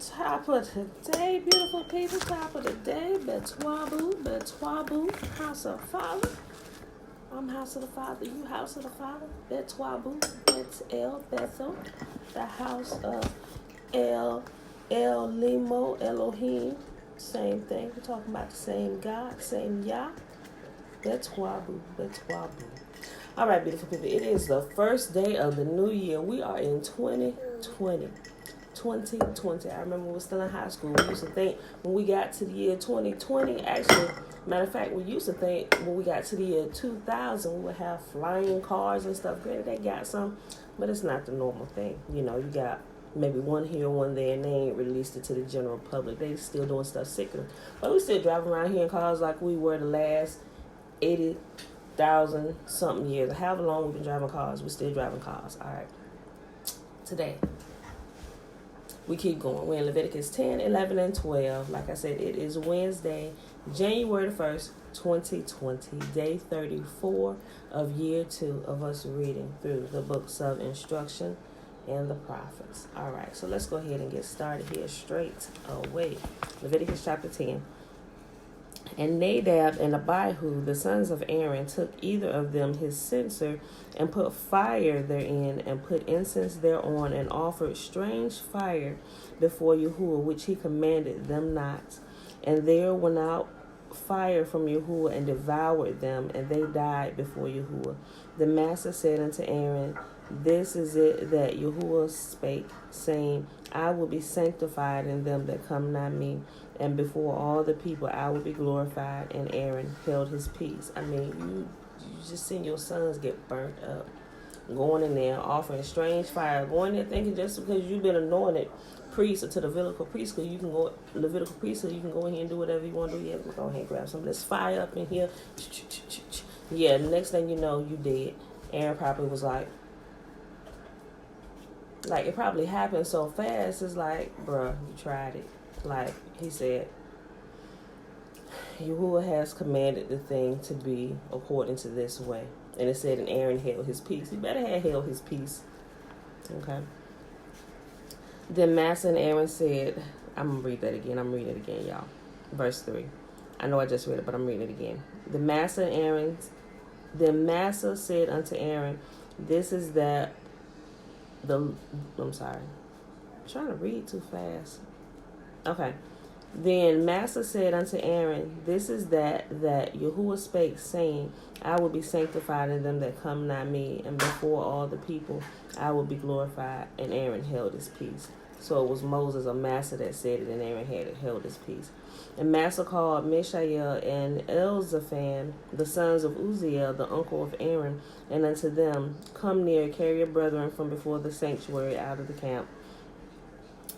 Top of the day, beautiful people. Top of the day. Betwabu, Betwabu, House of Father. I'm House of the Father. You House of the Father. Betwabu, Bet Bethel. The house of El Limo, Elohim. Same thing. We're talking about the same God, same Yah. Betwabu, Betwabu. All right, beautiful people. It is the first day of the new year. We are in 2020. 2020. I remember we were still in high school. We used to think when we got to the year 2020, actually, matter of fact, we used to think when we got to the year 2000, we would have flying cars and stuff. Granted, they got some, but it's not the normal thing. You know, you got maybe one here, one there, and they ain't released it to the general public. They still doing stuff sicker. But we still driving around here in cars like we were the last 80,000 something years. However long we've been driving cars, we're still driving cars. All right. Today, we keep going. We're in Leviticus 10, 11, and 12. Like I said, it is Wednesday, January the 1st, 2020, day 34 of year 2 of us reading through the books of instruction and the prophets. All right, so let's go ahead and get started here straight away. Leviticus chapter 10. And Nadab and Abihu, the sons of Aaron, took either of them his censer and put fire therein and put incense thereon and offered strange fire before Yahuwah, which he commanded them not. And there went out fire from Yahuwah and devoured them, and they died before Yahuwah. The master said unto Aaron, This is it that Yahuwah spake, saying, I will be sanctified in them that come nigh me, and before all the people I will be glorified. And Aaron held his peace. I mean, you just seen your sons get burnt up, going in there, offering strange fire, going there thinking just because you've been anointed priest or to the Levitical priesthood, you can go Levitical priesthood, you can go in here and do whatever you want to do. Yeah, go ahead and grab some of this fire up in here. Yeah, the next thing you know, you dead. Aaron probably was like it probably happened so fast. It's like, bruh, you tried it. Like he said, Yahuwah has commanded the thing to be according to this way. And it said, and Aaron held his peace. He better have held his peace. Okay. Then Massa and Aaron said, I'm going to read that again. I'm reading it again, y'all. Verse 3. I know I just read it, but I'm reading it again. Then Massa said unto Aaron, This is that I'm sorry. I'm trying to read too fast. Okay. Then Massa said unto Aaron, This is that Yahuwah spake, saying, I will be sanctified in them that come nigh me, and before all the people I will be glorified. And Aaron held his peace. So it was Moses or Massa that said it, and Aaron held his peace. And Massa called Mishael and Elzaphan, the sons of Uzziel, the uncle of Aaron, and unto them, Come near, carry your brethren from before the sanctuary out of the camp.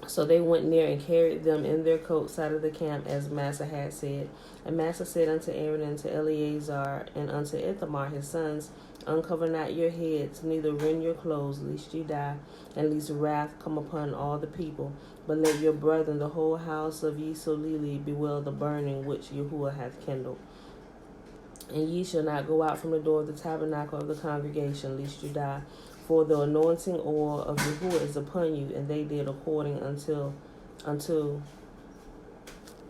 So they went near and carried them in their coats out of the camp, as Massa had said. And Massa said unto Aaron and to Eleazar and unto Ithamar his sons, Uncover not your heads, neither rend your clothes, lest ye die, and lest wrath come upon all the people. But let your brethren, the whole house of Yisolili, bewail the burning which Yahuwah hath kindled. And ye shall not go out from the door of the tabernacle of the congregation, lest you die. For the anointing oil of Yahuwah is upon you, and they did according unto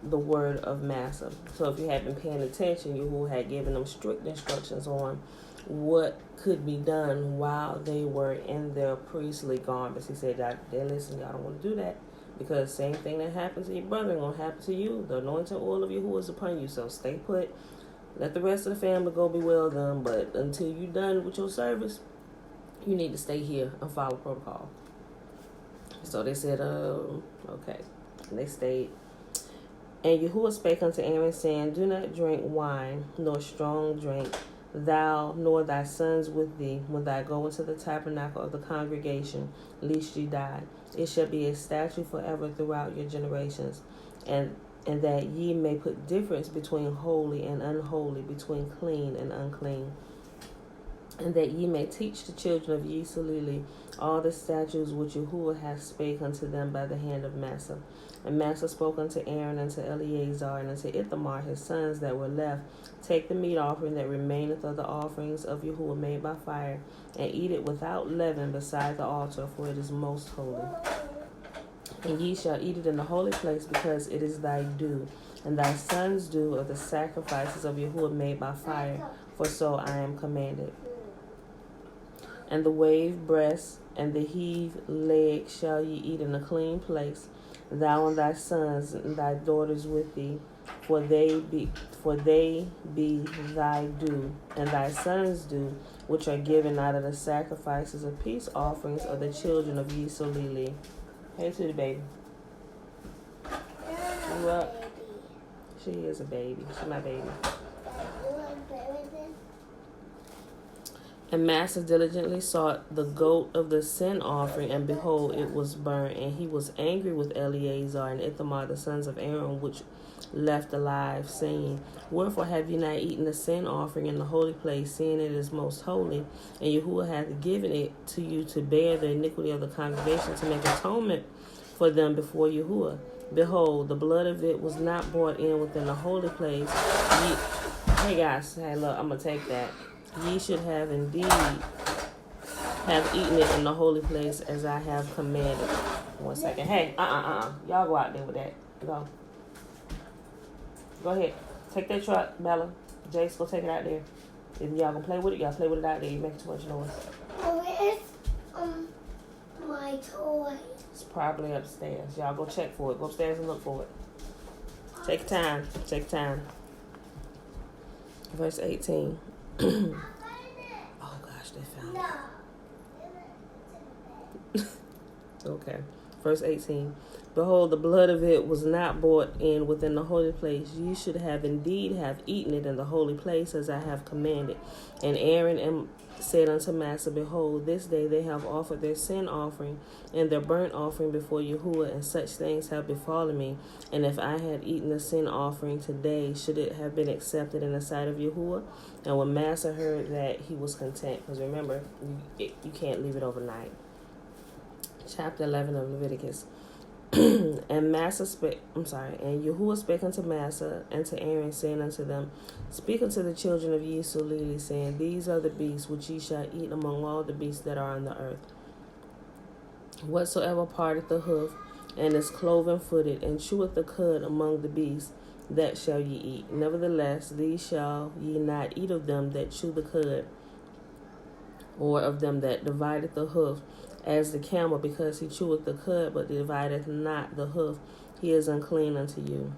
the word of Massa. So if you had been paying attention, Yahuwah had given them strict instructions on what could be done while they were in their priestly garments. He said, listen, y'all don't want to do that, because same thing that happened to your brother going to happen to you. The anointing oil of Yahuwah is upon you, so stay put. Let the rest of the family go bewail them, but until you're done with your service, you need to stay here and follow protocol. So they said, okay. And they stayed. And Yahuwah spake unto Aaron, saying, Do not drink wine, nor strong drink, thou nor thy sons with thee, when thou go into the tabernacle of the congregation, lest ye die. It shall be a statute forever throughout your generations. And that ye may put difference between holy and unholy, between clean and unclean. And that ye may teach the children of Yisolili all the statutes which Yahuwah hath spake unto them by the hand of Massa. And Massa spoke unto Aaron, and to Eleazar, and unto Ithamar his sons that were left, Take the meat offering that remaineth of the offerings of Yahuwah made by fire, and eat it without leaven beside the altar, for it is most holy. And ye shall eat it in the holy place, because it is thy due, and thy sons' due of the sacrifices of Yahuwah made by fire, for so I am commanded. And the wave breast and the heave leg shall ye eat in a clean place, thou and thy sons and thy daughters with thee, for they be thy due, and thy sons' due, which are given out of the sacrifices of peace offerings of the children of Yisrael. Hey to the baby. You up? She is a baby. She's my baby. And Massa diligently sought the goat of the sin offering, and behold, it was burnt. And he was angry with Eleazar and Ithamar, the sons of Aaron, which left alive, saying, Wherefore have ye not eaten the sin offering in the holy place, seeing it is most holy? And Yahuwah hath given it to you to bear the iniquity of the congregation, to make atonement for them before Yahuwah. Behold, the blood of it was not brought in within the holy place. Hey guys, hey look, I'm going to take that. Ye should have indeed have eaten it in the holy place, as I have commanded. 1 second. Hey, y'all go out there with that. Go ahead. Take that truck, Bella. Jace, go take it out there. If y'all gonna play with it, y'all play with it out there. You make too much noise. Where's my toy? It's probably upstairs. Y'all go check for it. Go upstairs and look for it. Take time. Take time. Verse 18. Oh gosh, they found it. Okay. Verse 18. Behold, the blood of it was not brought in within the holy place. You should have indeed have eaten it in the holy place, as I have commanded. And Aaron said unto Massa, Behold, this day they have offered their sin offering and their burnt offering before Yahuwah, and such things have befallen me. And if I had eaten the sin offering today, should it have been accepted in the sight of Yahuwah? And when Massa heard that, he was content. Because remember, you can't leave it overnight. Chapter 11 of Leviticus. And Yahuwah spake unto Massa and to Aaron, saying unto them, Speak unto the children of Yisrael, saying, These are the beasts which ye shall eat among all the beasts that are on the earth. Whatsoever parteth the hoof, and is cloven footed, and cheweth the cud among the beasts, that shall ye eat. Nevertheless, these shall ye not eat of them that chew the cud, or of them that divideth the hoof, as the camel, because he cheweth the cud, but divideth not the hoof, he is unclean unto you.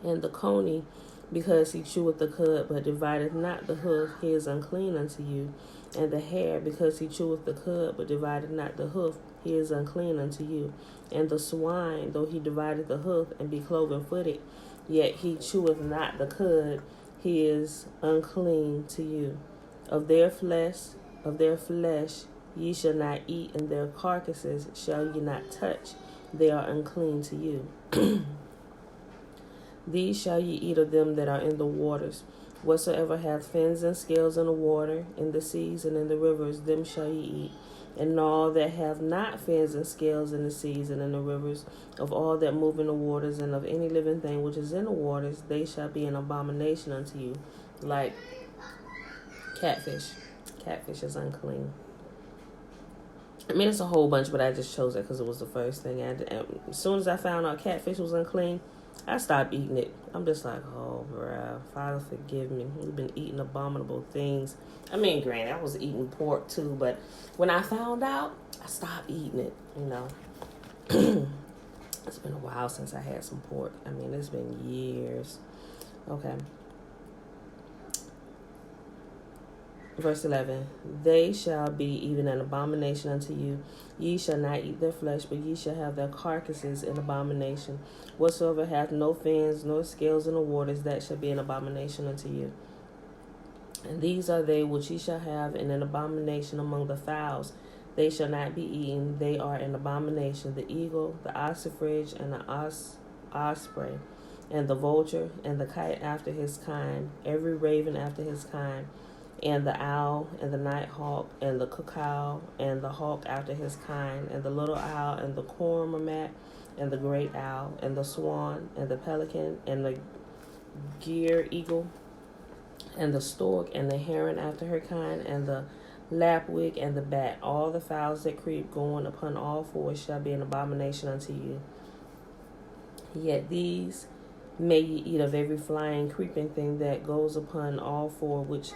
And the coney, because he cheweth the cud, but divideth not the hoof, he is unclean unto you. And the hare, because he cheweth the cud, but divideth not the hoof, he is unclean unto you. And the swine, though he divideth the hoof, and be cloven footed, yet he cheweth not the cud, he is unclean to you. Of their flesh ye shall not eat, and their carcasses shall ye not touch, they are unclean to you. These shall ye eat of them that are in the waters. Whatsoever hath fins and scales in the water, in the seas and in the rivers, them shall ye eat. And all that have not fins and scales in the seas and in the rivers, of all that move in the waters, and of any living thing which is in the waters, they shall be an abomination unto you. Like catfish. Catfish is unclean. I mean, it's a whole bunch, but I just chose it because it was the first thing I did. And as soon as I found out catfish was unclean, I stopped eating it. I'm just like, oh, bruh, Father, forgive me. We've been eating abominable things. I mean, granted, I was eating pork too, but when I found out, I stopped eating it, you know. It's been a while since I had some pork. I mean, it's been years. Okay. Verse 11, they shall be even an abomination unto you. Ye shall not eat their flesh, but ye shall have their carcasses in abomination. Whatsoever hath no fins nor scales in the waters, that shall be an abomination unto you. And these are they which ye shall have in an abomination among the fowls. They shall not be eaten, they are an abomination. The eagle, the ossifrage, and the osprey, and the vulture, and the kite after his kind, every raven after his kind, and the owl, and the night hawk, and the cuckoo, and the hawk after his kind, and the little owl, and the cormorant, and the great owl, and the swan, and the pelican, and the gyre eagle, and the stork, and the heron after her kind, and the lapwing, and the bat. All the fowls that creep going upon all fours shall be an abomination unto you. Yet these may ye eat of every flying, creeping thing that goes upon all four, which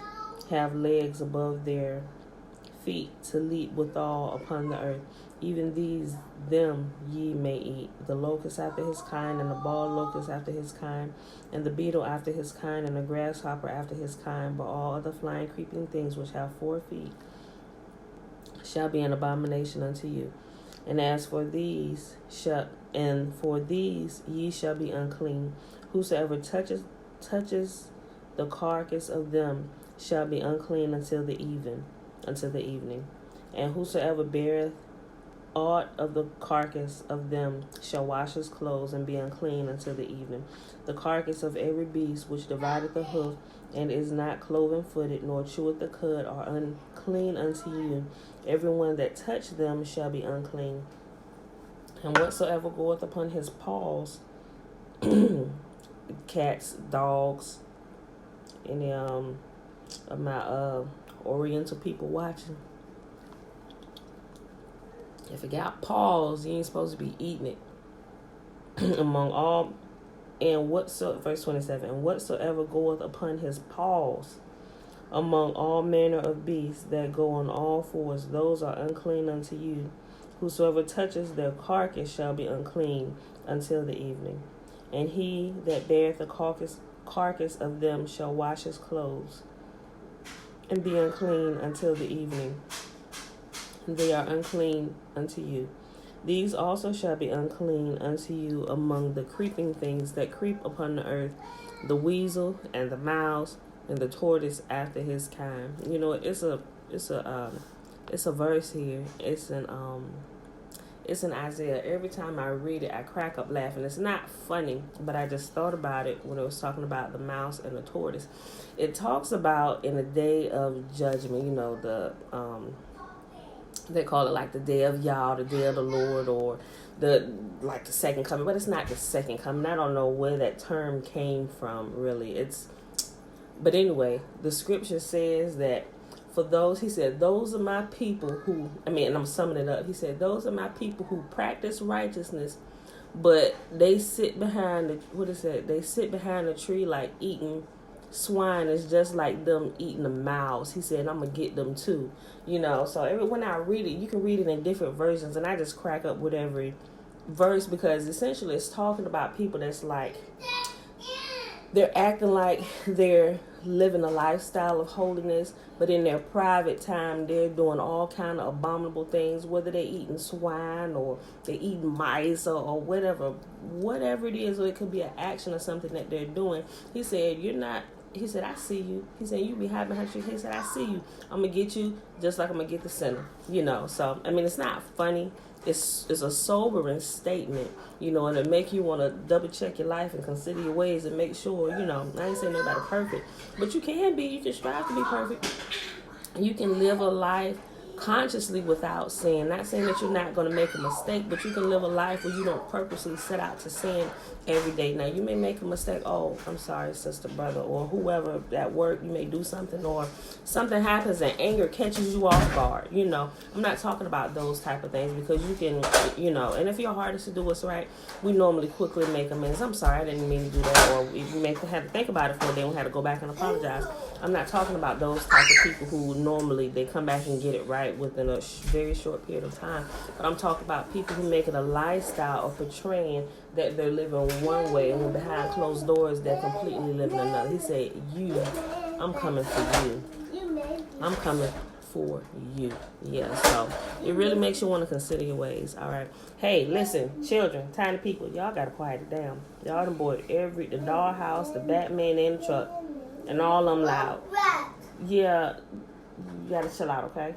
have legs above their feet to leap withal upon the earth. Even these them ye may eat, the locust after his kind, and the bald locust after his kind, and the beetle after his kind, and the grasshopper after his kind. But all other flying, creeping things which have 4 feet shall be an abomination unto you. And as for these ye shall be unclean. Whosoever touches the carcass of them shall be unclean until the evening. And whosoever beareth aught of the carcass of them shall wash his clothes and be unclean until the evening. The carcass of every beast which divideth the hoof and is not cloven-footed, nor cheweth the cud, are unclean unto you. Everyone that touch them shall be unclean. And whatsoever goeth upon his paws, cats, dogs, any of my Oriental people watching, if it got paws, you ain't supposed to be eating it. Among all, and whatsoever, verse 27, and whatsoever goeth upon his paws, among all manner of beasts that go on all fours, those are unclean unto you. Whosoever touches their carcass shall be unclean until the evening. And he that beareth the carcass of them shall wash his clothes and be unclean until the evening. They are unclean unto you. These also shall be unclean unto you among the creeping things that creep upon the earth, the weasel and the mouse and the tortoise after his kind. You know, it's a verse here. It's in Isaiah. Every time I read it, I crack up laughing. It's not funny, but I just thought about it when it was talking about the mouse and the tortoise. It talks about in the day of judgment, you know, they call it like the day of Yah, the day of the Lord, or the second coming, but it's not the second coming. I don't know where that term came from, really. But anyway, the scripture says that for those, he said, those are my people who, and I'm summing it up. He said, those are my people who practice righteousness, but they sit behind they sit behind a tree like eating swine. Is just like them eating the mouse. He said, I'm going to get them too. You know, so when I read it, you can read it in different versions, and I just crack up with every verse, because essentially it's talking about people that's like, they're acting like they're living a lifestyle of holiness, but in their private time, they're doing all kind of abominable things, whether they're eating swine or they're eating mice or whatever it is, or it could be an action or something that they're doing. He said, he said, I see you. He said, you be hiding behind you. He said, I see you. I'm going to get you just like I'm going to get the sinner, you know. So, it's not funny. It's a sobering statement, you know, and it make you want to double check your life and consider your ways and make sure, you know, I ain't saying nobody perfect, but you can strive to be perfect. You can live a life consciously without sin. Not saying that you're not going to make a mistake, but you can live a life where you don't purposely set out to sin every day. Now, you may make a mistake. Oh, I'm sorry, sister, brother, or whoever at work. You may do something, or something happens and anger catches you off guard. You know, I'm not talking about those type of things, because you can, you know, and if your heart is to do what's right, we normally quickly make amends. I'm sorry, I didn't mean to do that, or we may have to think about it for a day and we have to go back and apologize. I'm not talking about those type of people who normally they come back and get it right within a very short period of time. But I'm talking about people who make it a lifestyle of portraying that they're living one way, and when behind closed doors they're completely living another. He said, I'm coming for you. I'm coming for you. Yeah, so it really makes you want to consider your ways. All right. Hey, listen, children, tiny people, y'all gotta quiet it down. Y'all done bought the dollhouse, the Batman, and the truck, and all of them loud. Yeah, you gotta chill out, okay?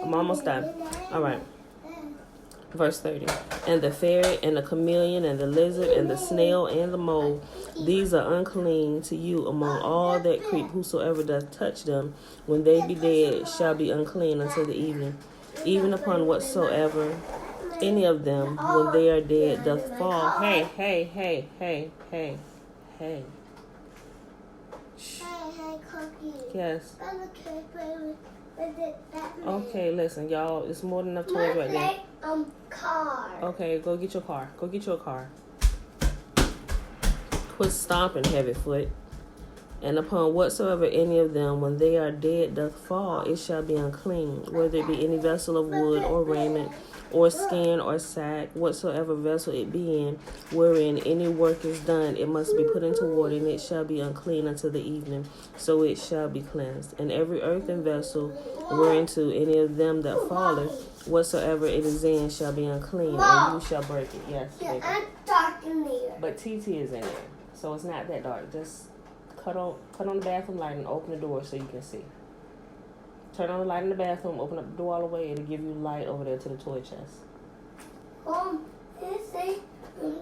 I'm almost done. All right. Verse 30. And the ferret and the chameleon and the lizard and the snail and the mole, these are unclean to you among all that creep. Whosoever doth touch them, when they be dead, shall be unclean until the evening. Even upon whatsoever any of them, when they are dead, doth fall. Hey. Shh. Hey, Cookie. Yes. That Okay, listen, y'all. It's more than enough toys right there. Car. Okay, go get your car. Go get your car. Quit stomping, heavy foot. And upon whatsoever any of them, when they are dead, doth fall, it shall be unclean, whether it be any vessel of wood or raiment, or skin or sack, whatsoever vessel it be in, wherein any work is done, it must be put into water, and it shall be unclean until the evening, so it shall be cleansed. And every earthen vessel whereinto any of them that falleth, whatsoever it is in, shall be unclean, and you shall break it. Yes, baby. I'm dark in there. But TT is in there, so it's not that dark. Just cut on the bathroom light and open the door so you can see. Turn on the light in the bathroom, open up the door all the way, it'll give you light over there to the toy chest. It's a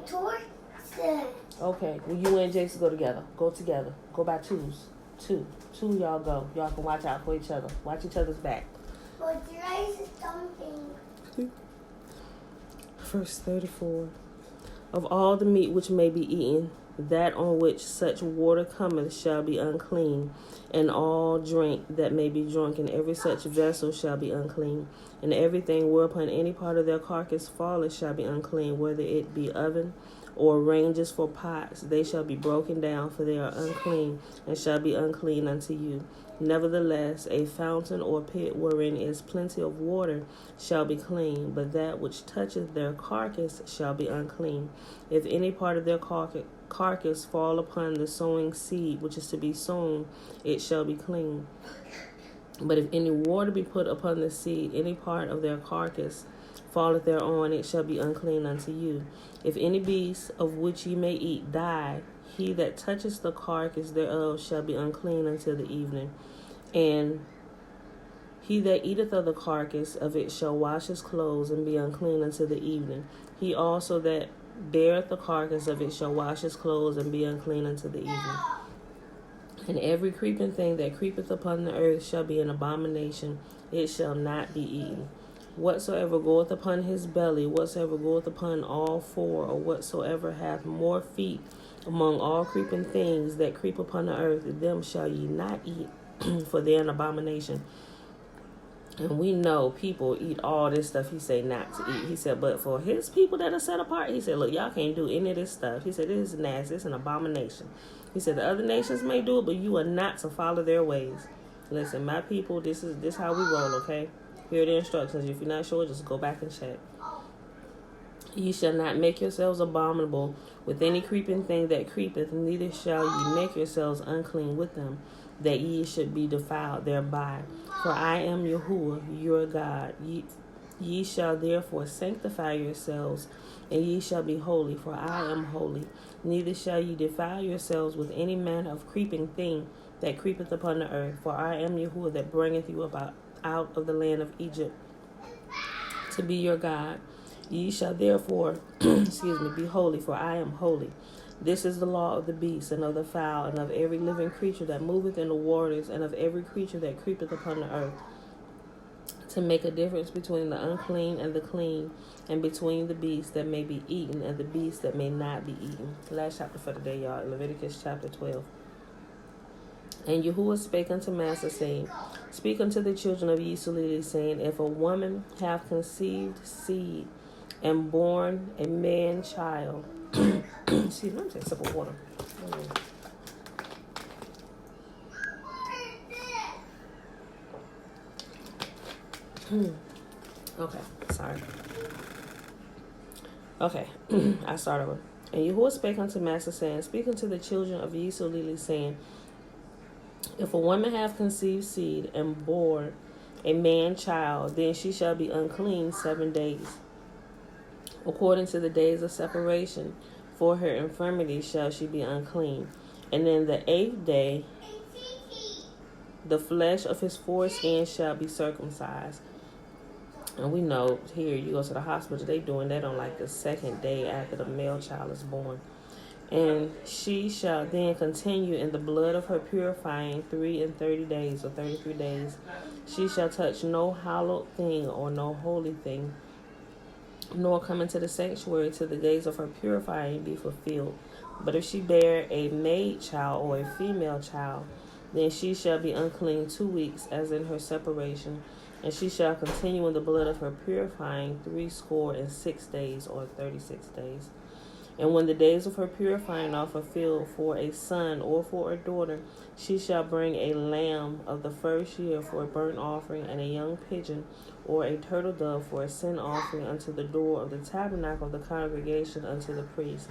toy chest. Okay, well, you and Jason go together. Go together. Go by twos. Two y'all go. Y'all can watch out for each other. Watch each other's back. But there is something. Verse 34. Of all the meat which may be eaten, that on which such water cometh shall be unclean, and all drink that may be drunk in every such vessel shall be unclean, and everything whereupon any part of their carcass falleth shall be unclean, whether it be oven or ranges for pots, they shall be broken down, for they are unclean, and shall be unclean unto you. Nevertheless, a fountain or pit wherein is plenty of water shall be clean, but that which toucheth their carcass shall be unclean. If any part of their carcass fall upon the sowing seed which is to be sown, it shall be clean. But if any water be put upon the seed, any part of their carcass falleth thereon, it shall be unclean unto you. If any beast of which ye may eat die, he that toucheth the carcass thereof shall be unclean until the evening. And he that eateth of the carcass of it shall wash his clothes and be unclean until the evening. He also that beareth the carcass of it shall wash his clothes and be unclean until the evening. And every creeping thing that creepeth upon the earth shall be an abomination, it shall not be eaten. Whatsoever goeth upon his belly, whatsoever goeth upon all four, or whatsoever hath more feet among all creeping things that creep upon the earth, them shall ye not eat, for they are an abomination. And we know people eat all this stuff he say not to eat. He said, but for his people that are set apart, he said, look, y'all can't do any of this stuff. He said, this is nasty. It's an abomination. He said, the other nations may do it, but you are not to follow their ways. Listen, my people, this how we roll, okay? Here are the instructions. If you're not sure, just go back and check. Ye shall not make yourselves abominable with any creeping thing that creepeth, neither shall ye make yourselves unclean with them, that ye should be defiled thereby. For I am Yahuwah, your God. Ye shall therefore sanctify yourselves, and ye shall be holy, for I am holy. Neither shall ye defile yourselves with any manner of creeping thing that creepeth upon the earth, for I am Yahuwah that bringeth you out of the land of Egypt to be your God. Ye shall therefore, be holy, for I am holy. This is the law of the beast, and of the fowl, and of every living creature that moveth in the waters, and of every creature that creepeth upon the earth, to make a difference between the unclean and the clean, and between the beasts that may be eaten and the beasts that may not be eaten. Last chapter for today, y'all, Leviticus chapter 12. And Yahuwah spake unto Massa, saying, speak unto the children of Yisrael, saying, if a woman have conceived seed, and born a man child, excuse me, let me take a sip of water. Okay, sorry. Okay, I start over. And Yahuwah spake unto Massa, saying, speak unto the children of Yisrael, saying, if a woman have conceived seed and bore a man child, then she shall be unclean 7 days. According to the days of separation, for her infirmity shall she be unclean. And in the 8th day, the flesh of his foreskin shall be circumcised. And we know here, you go to the hospital, they doing that on like the 2nd day after the male child is born. And she shall then continue in the blood of her purifying 33 days, or 33 days. She shall touch no hallowed thing or no holy thing, nor come into the sanctuary till the days of her purifying be fulfilled. But if she bear a maid child or a female child, Then she shall be unclean 2 weeks, as in her separation, and she shall continue in the blood of her purifying 66 days, or 36 days. And when the days of her purifying are fulfilled for a son or for a daughter, she shall bring a lamb of the first year for a burnt offering, and a young pigeon or a turtle dove for a sin offering unto the door of the tabernacle of the congregation unto the priest,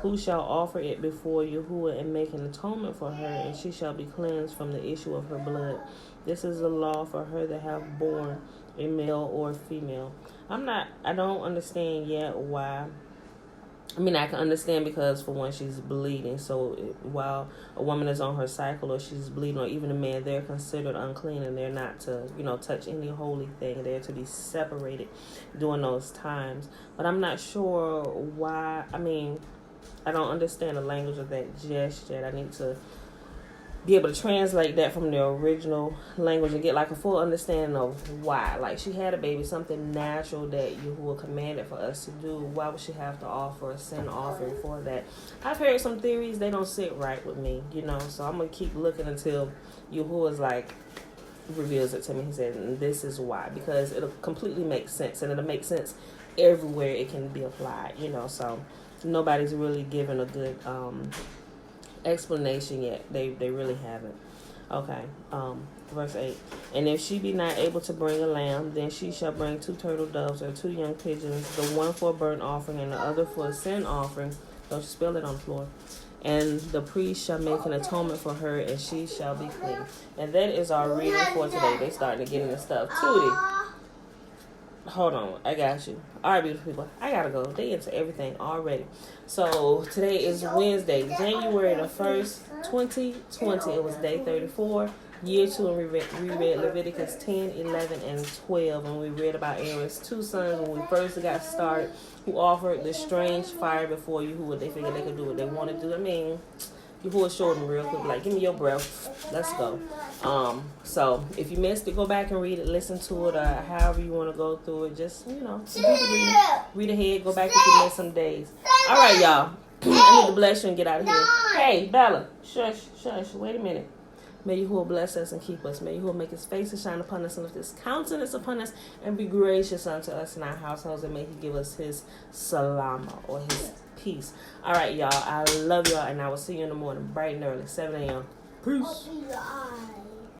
who shall offer it before Yahuwah and make an atonement for her, and she shall be cleansed from the issue of her blood. This is the law for her that have borne a male or female. I don't understand yet why. I mean, I can understand because, for one, she's bleeding. So while a woman is on her cycle or she's bleeding, or even a man, they're considered unclean, and they're not to, touch any holy thing. They're to be separated during those times. But I'm not sure why. I mean, I don't understand the language of that just yet. I need to be able to translate that from the original language and get like a full understanding of why. Like, she had a baby, something natural that Yahuwah commanded for us to do. Why would she have to offer a sin offering for that? I've heard some theories, they don't sit right with me, so I'm going to keep looking until Yahuwah's reveals it to me. He said, and this is why, because it'll completely make sense, and it'll make sense everywhere it can be applied, so nobody's really given a good explanation yet. They really haven't. Okay. Verse 8. And if she be not able to bring a lamb, then she shall bring 2 turtle doves or 2 young pigeons, the one for a burnt offering and the other for a sin offering. Don't you spill it on the floor. And the priest shall make an atonement for her, and she shall be clean. And that is our reading for today. They starting to get into stuff. Tootie. Hold on, I got you. All right, beautiful people, I gotta go. They into everything already. So today is Wednesday, January the 1st, 2020. It was day 34, year 2, and we read Leviticus 10, 11, and 12. And we read about Aaron's 2 sons when we first got started, who offered the strange fire before Yahuwah. They figured they could do what they want to do. I mean, Yahuwah showed them real quick, give me your breath, let's go. So if you missed it, go back and read it, listen to it, or however you want to go through it. Just, do the read ahead, go back if you missed some days. All right, y'all. I need to bless you and get out of here. Hey, Bella, shush, wait a minute. May Yahuwah bless us and keep us. May Yahuwah make his face to shine upon us and lift his countenance upon us and be gracious unto us in our households, and may he give us his salama, or his peace. All right, y'all. I love y'all, and I will see you in the morning, bright and early, 7 a.m. Peace.